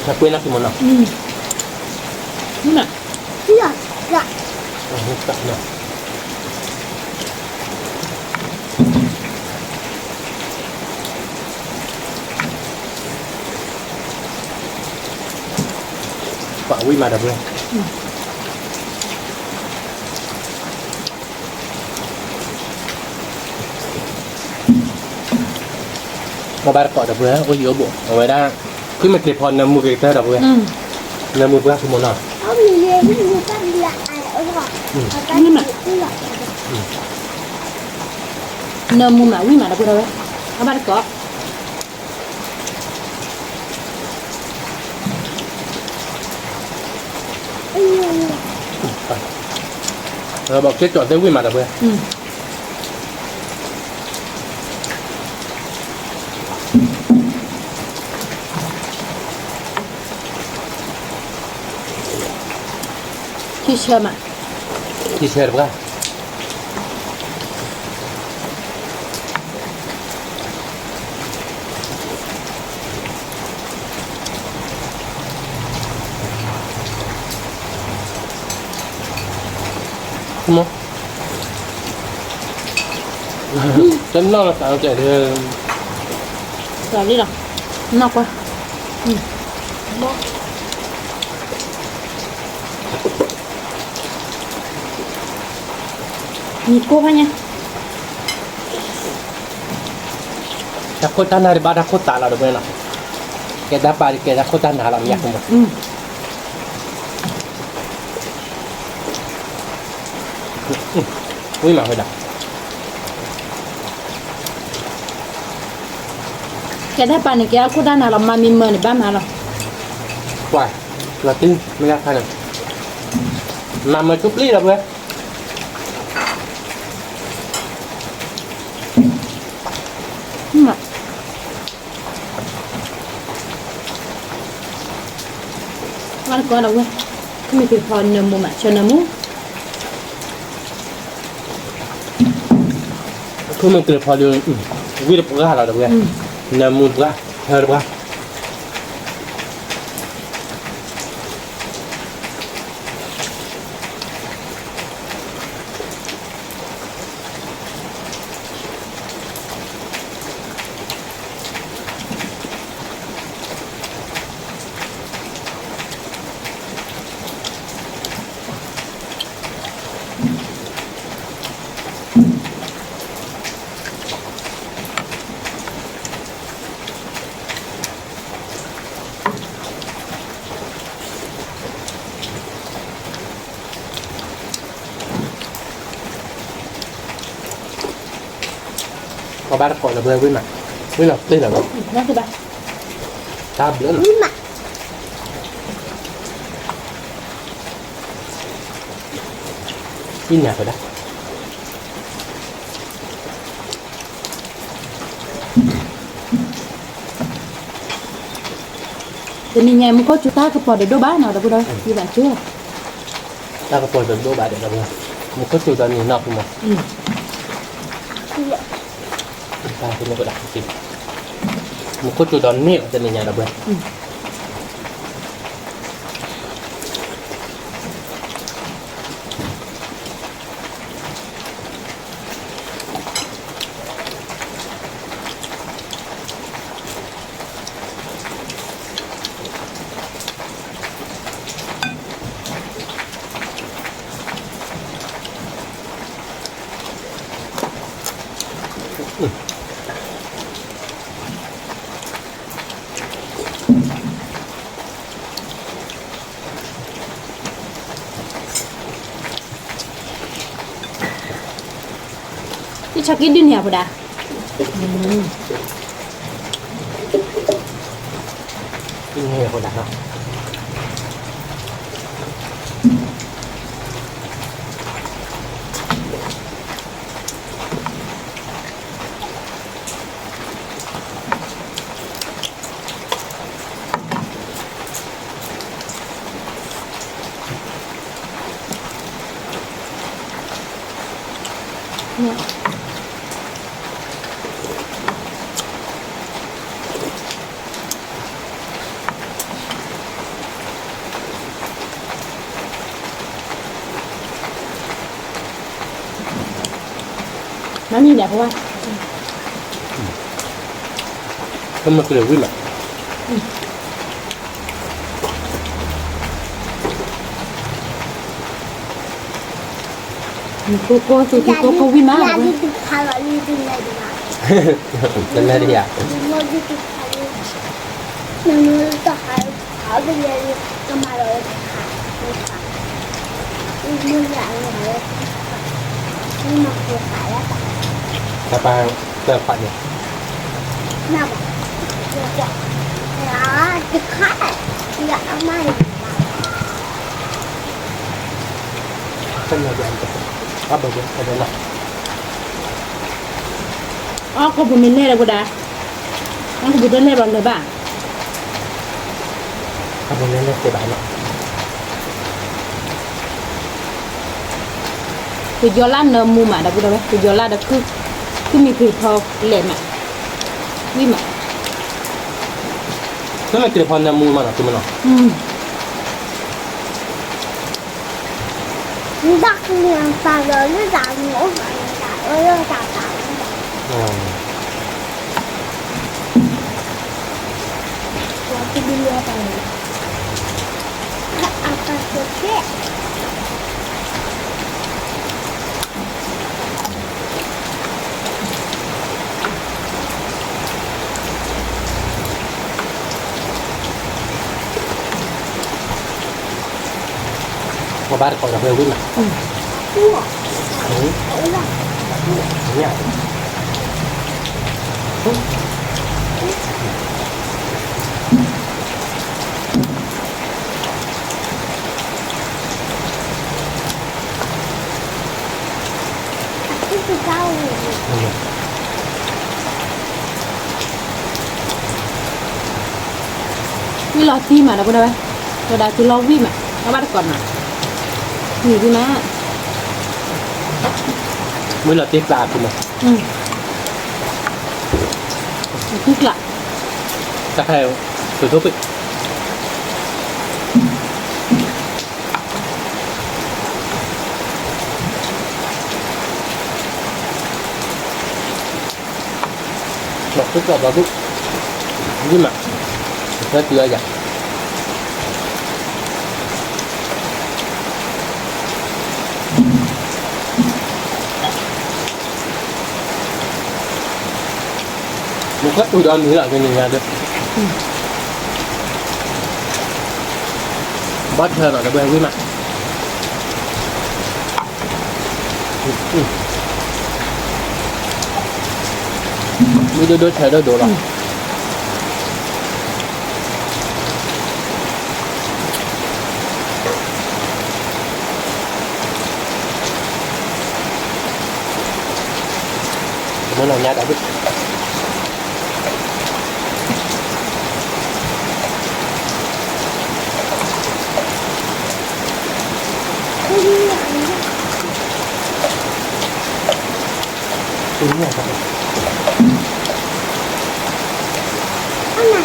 xe quay nó thì món nào
nhưng mà
เตี้ยจะ
không cạn nữa quả ui mà đập lên มาบ้านเกาะดับเบิ้ลโอ้ยเยอะบุเอาไว้ได้ขึ้นมาเก็บพอน้ำมือเก็บเตอร์ดับเบิ้ลน้ำมือเพื่อสมุนหน่อย
เขามีเรียนที่มีตั้งเรียนอะไรเอาหรอเขาตั้งเรียนที่หรอ
nêm mua mà quý mà đâu có đâu á nó bắt có
ไอ้เนี่ย
เราบอกเช็ดจอดได้วิ่งมาดับเบิ้ล
khi chơi mà
ที่เช็ดบ้างมั้งฉันนอนสาวใจเธอ
rồi đi rồi nọc quá nhịt cô thôi nha
ถ้าคนท่านอะไรบ้างถ้าคนตาเราดับเบิ้ลนะแกดับไปแกถ้าคนท่านหาเราอยากหมด วิ่งมาไปดับ
cái đấy bạn này cái cô đang nào làm mà mình mờ này ba mà rồi
วายเราติ้งไม่ได้ทันมาเมื่อชุบลี่ดับเบิ้ล
nhưng mà con có đâu quên cái mình phải phòn nằm mua mà cho nằm mua
คือมันเกิดพอเดือนวิ่งดับเบิ้ลเราดับเบิ้ลน้ำมูลละเธอดับเบิ้ลพอบ้านก่อนดับเบิ้ลวิ่งมาวิ่งแบบติ้งเหรอ
nó thì ba
ตาเบี้ย
นี่มา
กินหนักไปได้
thì mình nhà mới có chú ta cái phòn để đôi bá nào đâu có đâu như bạn chưa
ตากระปอยแบบโดบาเดี๋ยวดับเบิ้ลมันก็จุดตอนนี้นอกหมด ตาคุณก็ดักจริงมันก็จุดตอนนี้จะในงานดับเบิ้ล
cái chắc cái đinh hẹp rồi đã
กินให้คนดักเนาะ
nó như đẹp quá
มันมาเกลือวิ่งแบบ
cô vi má
ยา
rồi
ที่ติดคาร์ลอรี่จริงเลยดีกว่า
นั่นแหละที่อยาก
Nó đi kịp thầy. Nó ta hại ở bên đây nó mà rồi hại nó hại. Nó lại rồi. Nhưng mà vừa hại á.
ตาปางเติมฝันเนี่ย
Nào mà. Vừa quá. Đó, cái khác này. Dạ mày.
ขึ้นมาเดือนจะก็เบอร์เดือนเดือนละ
อ๋อก็บ่มีแน่แล้วบ่ดามันก็บ่ได้แน่บ่เลยบ้าง
ถ้าเป็นเรื่องเล็กๆเนาะ
คือยอลั่นเนมูมาดาบ่ได้ไหมคือยอลั่นดาคือมีคือพอแหลมอ่ะวิมอ่ะ
นั่นมันคือพอนามูมันเหรอคือมันเหรอ
Đặt liền vào rồi nó giảm ngủ và nó giảm giảm.
อ๋อ
Và cái đi lên này. À, cái kia.
มาบ้านก่อนจะไปวิ่งอ่ะ
Ủa,
เนี่ย
cái gì đâu rồi.
วิรอที่มาดาบ่ได้ไหมบ่ดาคือรอวิมอ่ะเอาบ้านก่อนน่ะนี่ดินะ
เมื่อเราตีปลาคุณนะ
คึกละ
ถ้าใครตัวทุบไปบอกทุกบอกทุกนี่มาเพื่อเตือนอย่างมันก็อุดรนี่แหละเป็นยังไงด้วยบอสเธอหน่อยจะเบื่อวิ่งมามีดูเธอดูหรอnó nào nhát đã biết
Cái gì vậy?
đúng rồi các bạn
Cái này.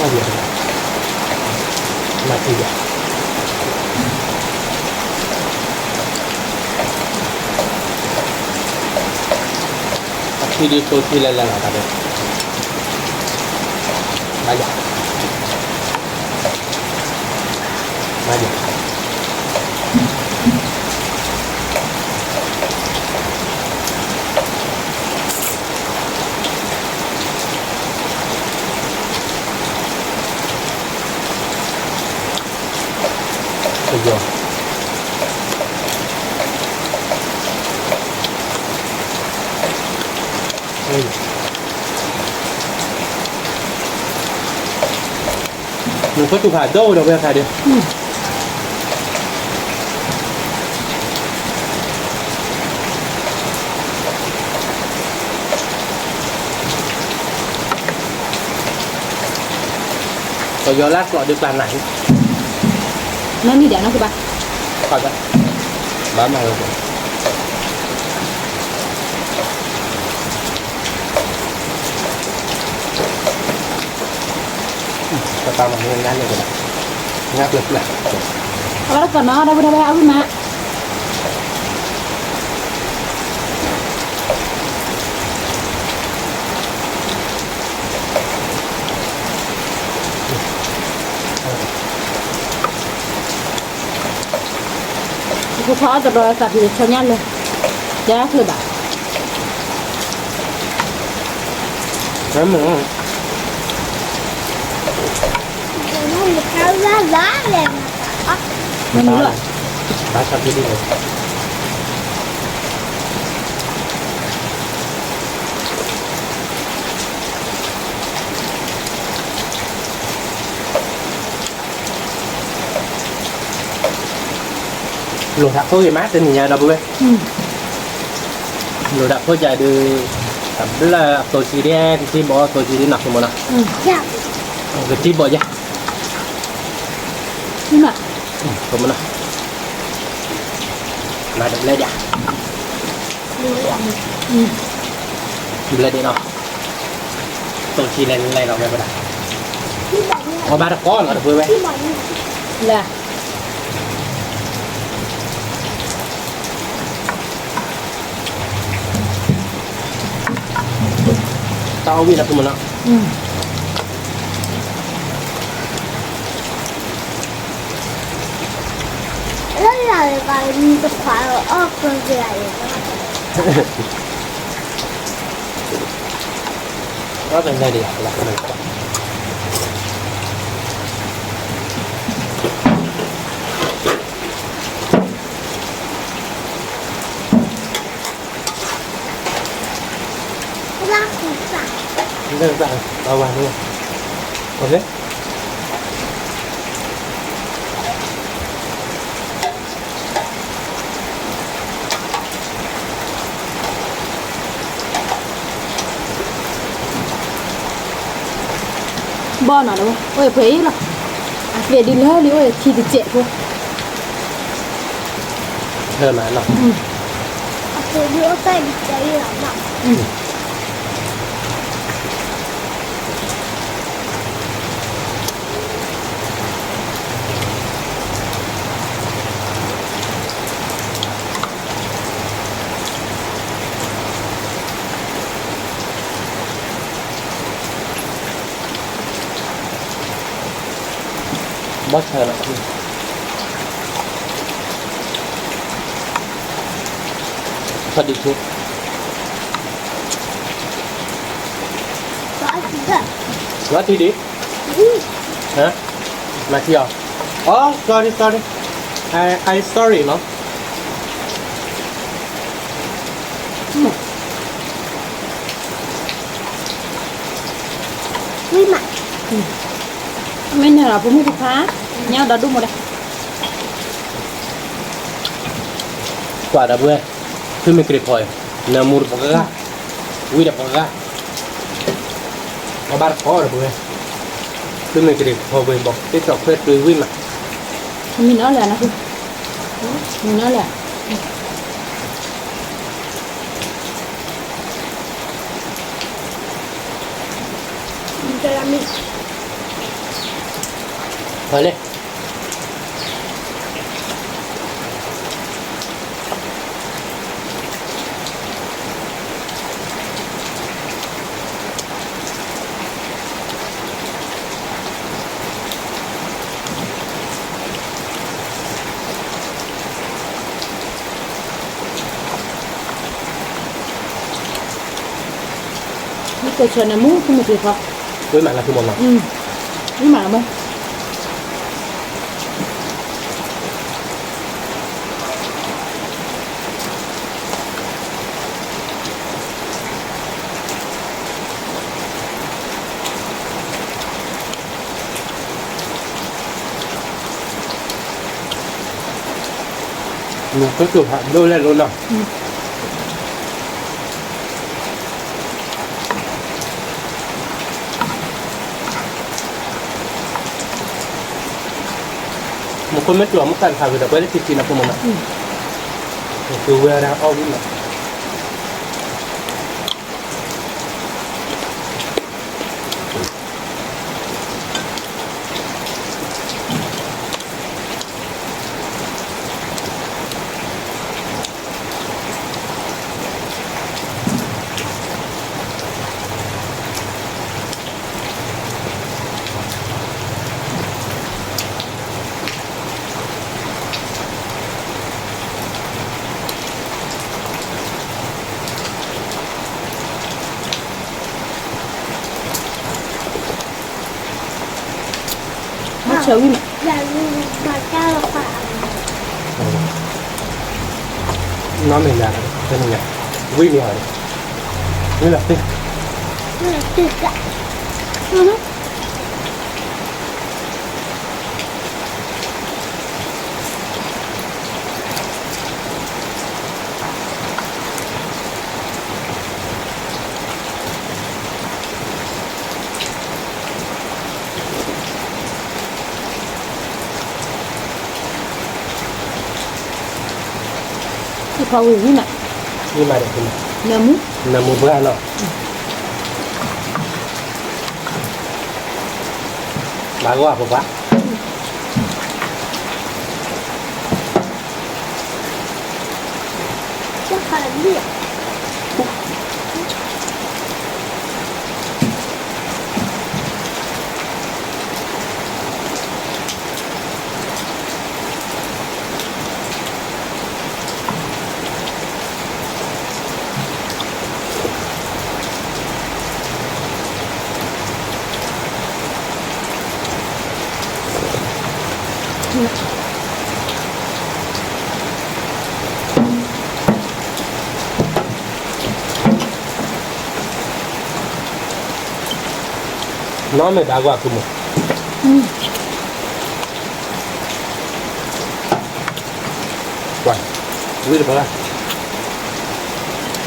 nó gì là gì vậy khi đi tôi khi lên là cả được bây giờ bây giờ bây giờ mình có chụp hải đâu đâu bây giờ đi rồi giờ lát gọi được bàn này
นั่นนี่เดี๋ยวนะคือป่ะ
khỏi vậy bám vào rồi cho tao mà nguyên ngắn này rồi ngáp lực lại
เอาบ้านก่อนเนาะดาบ่ได้เอาขึ้นมา กูขอตัวโทรศัพท์อยู่ชนยันเลยเดี๋ยวคือแบบ
น้ำหมู
น้องเขาล้าเลยนะคะ
มันรู้อ่ะ
ตาชอบที่ดีเลยlột hạt thôi mát trên nhà đâu bữa
อืม
lột hạt thôi dài từ rất là tổ chí đen thì bỏ tổ chí đi nạp một nào
อืม
จับ
cái chi bỏ chứ
นี่น่ะ
không nào mà được lên đi
อืม
lên đi nào tổ chí lên lên nào mày vào đây
ที่บอกเนี่ย
có ba đứa con ở được vui vậy
ที่บอกเนี่ย
แหละ
tao biết là không nào
อืม
แล้วอะไรกันมีกระเพราออกเป็นอะไรนะ
nó lên đây đi là cái này
ลากคุณสั่ง
đơn giản bao vàng luôn ok
bo nào đâu ôi phải là về đi nữa đi ôi thì trệ thôi
đơn mà nó
เอาไปเยอะไปใจหรอมั้ง
bớt chờ lại thật đi xuống
ร้อยสิบแบบ
nói thì đi hả mà chi à oh sorry sorry I sorry nó
วิ่งมา
ไม่เนี่ยหรอผมไม่ถูกค้าเนี่ยเราดูหมดเลย
quả đã bữa cứ mình kịp hỏi là mua được cái gà quy được cái gà có ba khó rồi bữa cứ mình kịp hỏi về bọc cái trọc phết rồi quy mà
มีเนื้อแหละนะคุณมีเนื้อแหละ
มันจะมี
hỏi lên
นี่เกิดชนน้ำมูกคุณไม่ถูกเขา
với mặt là không một nào
นี่หมาบ้าง
mình cứ chụp hạn đôi lên luôn nào một con mấy chùa một cần phải được với cái thịt là không một nào từ về ra ao cũng là
chiều đi mà.
Là mà cao là khoảng
nó mình là cái này vui đi hỏi như là tinh
là tuyệt cả.
Thì phao đi mà.
nhưng mà để cái
Nemu.
là một bữa ăn rồi bà có học quá
Chắc là gì?
nó mới bà có cùng một quay vui được không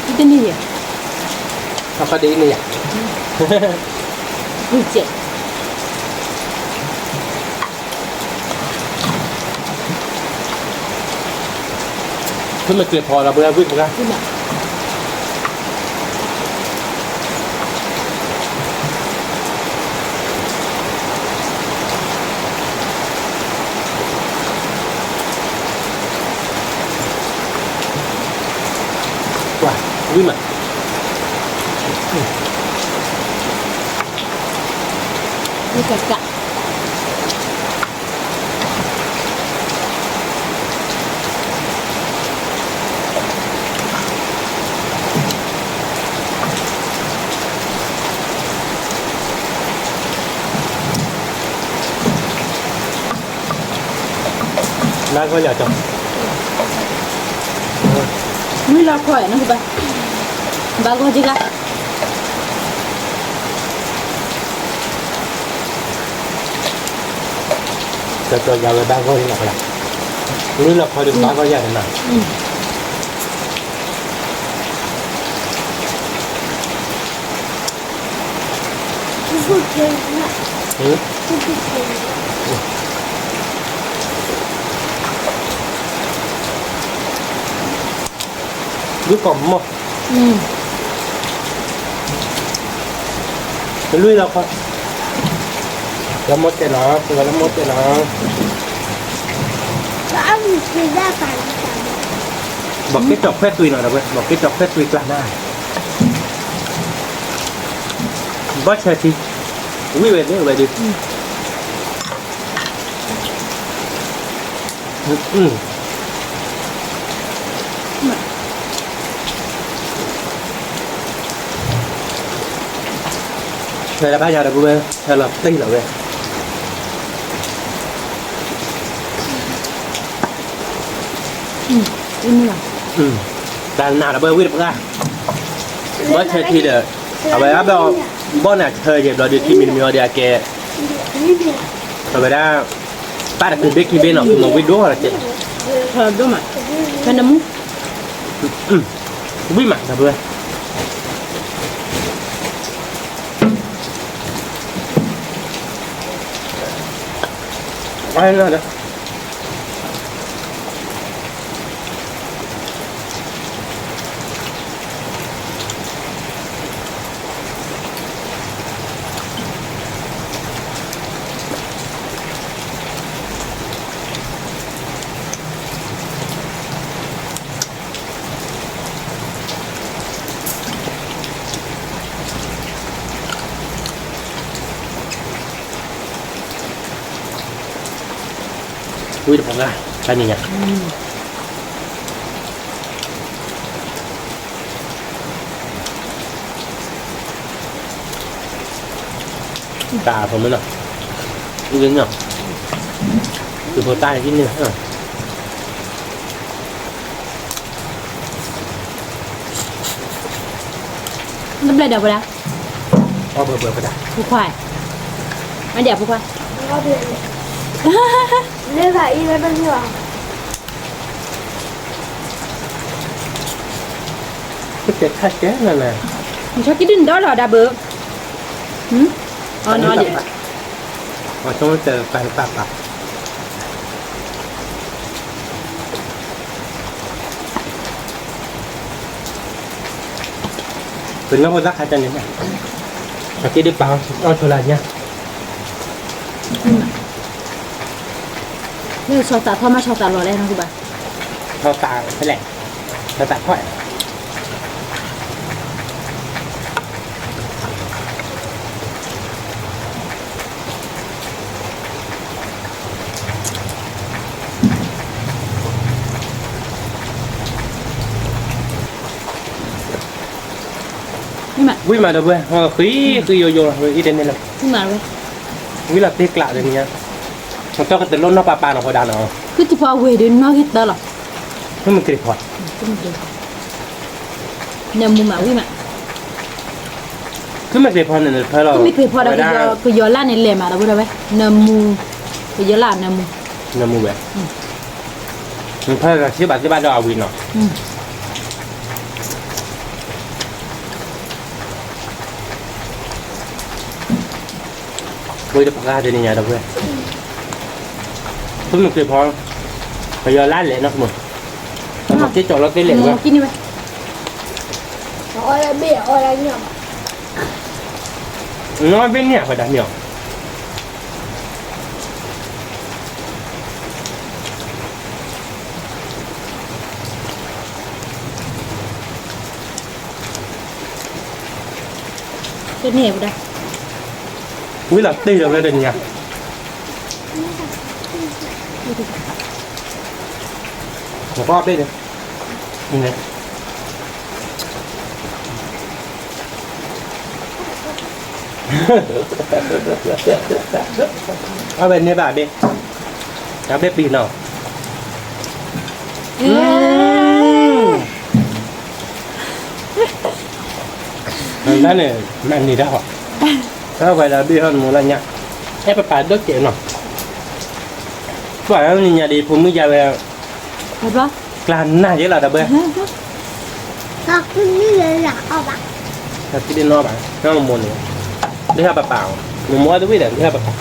Cái tên gì vậy?
sao có đi này
Vui chị.
cứ mà tuyệt vời là bữa vui không
Đi mà.
quay vui mà
Đi cả cả.
đang có nhà chồng
Mới lo khỏe nó bà. Bà có gì cả?
cho nhà người đang có đi ngọc là như là khỏi được bà có nhà thế nào
Vui chơi mà.
ừ.
Vui chơi.
cứ còn một
Ừ.
cái lưới đâu không là một cái nó rồi là một cái nó
Đã bị người ra phản cảm.
bọc cái chọc phép tùy nào đâu bọc cái chọc phép tùy là nào bắt xe thì quý về đấy về đi Thế là bao giờ được về hay là tinh là về
Im là.
đang nào là bơi quyết được ra bắt xe thì được à vậy á bao bao nào thời điểm đó được khi mình mua được cái rồi vậy đó ba được từ biết khi bên nào cũng biết đố là chết
Thờ đúng mà. Cái nấm.
biết mặt là bơi ai nữa đó vui được không ra cái gì nhỉ tà không biết nào uống nhỉ bồ tai cái nữa
nó lên đầu rồi
bờ bờ bờ đã
phụ khoai anh đẹp phụ khoai
nó đi nên là y lên bao nhiêu à
cái khách cái này nè
mình cho cái đinh đó là đã bự nó đi
ở trong cái bàn bạc bạc từ nó có rác hai chân này và cái đứt bao nó thôi là nha
nếu cho tạ thôi mà cho tạ lò lên không bà
thao tà thế này thao tà thoại
nhưng mà
quý mà đâu vậy khí vô rồi đi đến đây là
nhưng mà
quý là tiếc lạ rồi nha một cho cái từ lúc nó pa nó hồi đàn nó
cứ chỉ vào quê đến nó hết đó là
nó mình kịp hỏi
nhầm mù mà quý mà
cứ mình kịp hỏi này phải là
cứ kịp vào đó cái gió lan này lẻ mà đâu có đâu vậy nhầm mù cái gió lan nhầm mù
nó mua về mình phải là xí bạn đó vì nó tôi được ra đây nhà đâu vậy tôi mình kịp hỏi bây giờ lát lẹ nó không một cái chỗ nó cái lẹ quá
cái như vậy
rồi là bia rồi là nhầm
nó bên nhà phải đặt nhiều
cái nẹp đây
quý là tì được lên nhà một con đây này nhìn này ở bên này bà bên cháu bếp pin nào đó này ăn gì đó hả đó vậy là đi hơn một lần nha em phải đốt chuyện nào phải nhà đi phụ mới ra về
thật đó
làm nào vậy là đặc biệt
nó cứ như là bạn
là cái đi nó bạn nó là một nữa đi hai bà bảo một mua tôi biết là đi hai bà bảo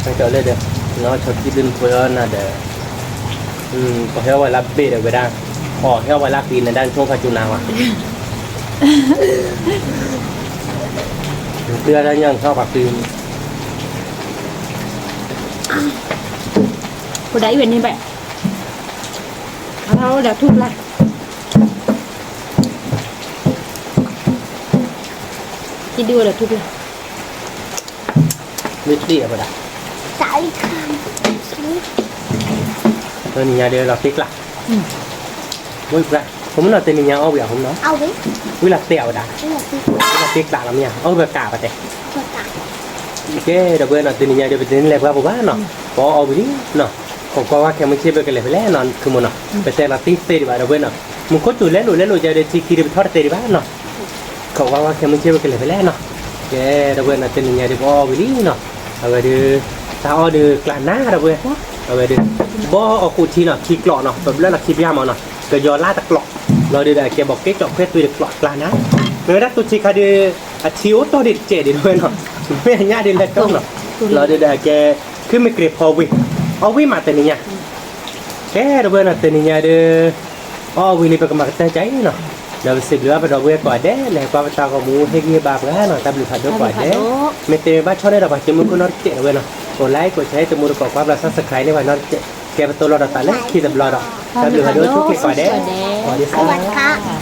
thằng trở lên được nó cho cái đinh phơi là để có heo vai lá bể được về đang họ heo vai lá pin này đang trong pha chu nào à đưa ra nhân sau bạc pin
của đáy bên như vậy nó đã thụt lại cái đưa là thụt lại
biết đi ở đây
tại không
tôi nhà đây là tiếc lạ vui ra không là tên nhà ông bây giờ không nói
ao đấy
vui là tèo đã
cái là gì
là tiếc lạ lắm nha ông về cả và tè
cơ cả
cái đặc biệt là tên nhà đây bên tên lẹp qua bộ bát nó có ông đi nó còn qua cái mình chơi về cái lẹp lẽ nóคือมันnóไปแต่ละติ๊กเตะดีกว่าđặc biệt nó mình có chủ lẽ rồi giờ để chỉ đi thoátเตะดีกว่าnóเขาว่าแค่มันchơi về cái lẹp lẽ nó cái đặc biệt là tên nhà đây có ông đi nó rồi đi tao đi clan ná đặc biệt rồi điบ่เอาคูทีเนาะทีกลอเนาะแบบแล้วล่ะคีพยามเนาะก็ยอลาตะกลอเราได้แกบอกเกจอกเพชรตัวเด็กกลอดลานะเมื่อได้ตัวชีคาดีอาชิวตัวเด็ดเจดีด้วยเนาะไม่ญาติเล็กก็เนาะเราได้แกคือไม่เกรบพอวิเอาวิมาแต่เนี่ยแกเราเบิ่งแต่เนี่ยเด้ออ๋อวินี่เป็นกำลังใจเนาะเราสิเหลือไปเราเบิ่งก่อนเด้แล้วก็ตาก็มูเฮงบาปแล้วเนาะตามหลุดผัดด้วยก่อนเด้ไม่เตะบ้านชอบได้เราบาดเจ็บมือก็นอนเจ็บเว้ยเนาะกดไลค์กดแชร์ตัวมือก่อนความเราซับสไครต์ในวันนอนเจ็บแกเป็นตัวเราตัดเล็กที่ตำรวจเราตามหลุดผัดด้วยทุกคลิปก่อนเด้
สวัสดีค่ะ